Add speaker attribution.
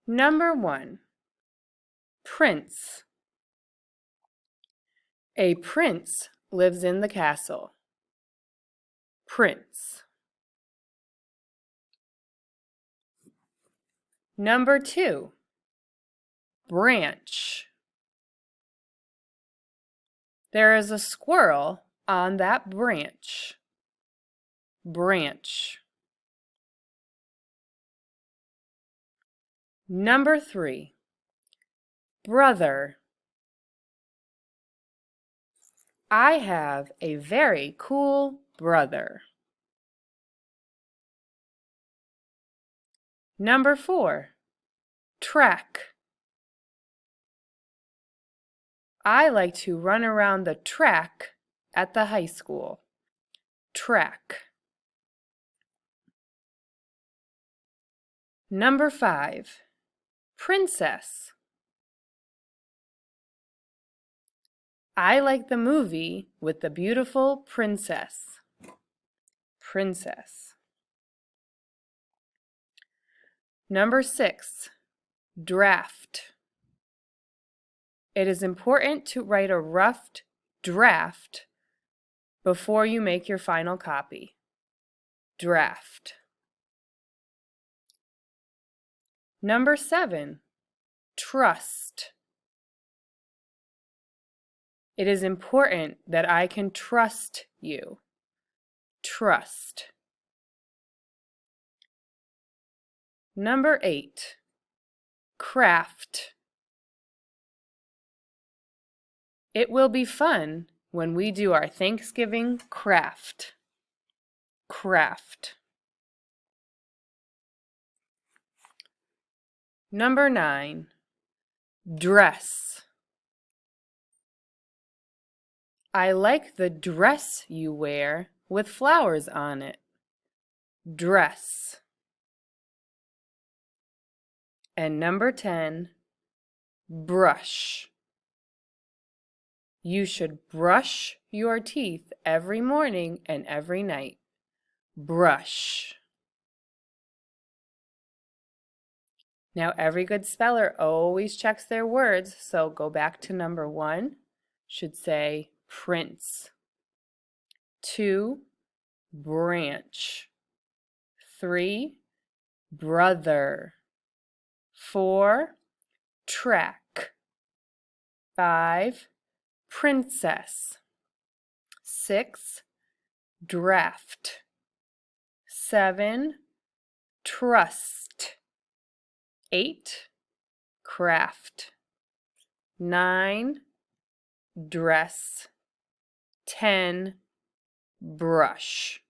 Speaker 1: Number 1, prince. A prince lives in the castle. Prince. Number 2, branch. There is a squirrel on that branch. Branch. Number 3, brother. I have a very cool brother. Number 4, track. I like to run around the track at the high school. Track. Number 5, princess. I like the movie with the beautiful princess. Princess. Number 6, draft. It is important to write a rough draft before you make your final copy. Draft. Number 7, trust. It is important that I can trust you. Trust. Number 8, craft. It will be fun when we do our Thanksgiving craft. Craft. Number 9, dress. I like the dress you wear with flowers on it. Dress. And number 10, brush. You should brush your teeth every morning and every night. Brush. Now, every good speller always checks their words, so go back to number 1. Should say prince. 2, branch. 3, brother. 4, track. 5, princess. 6, draft. 7, trust. 8, craft. 9, dress. 10, brush.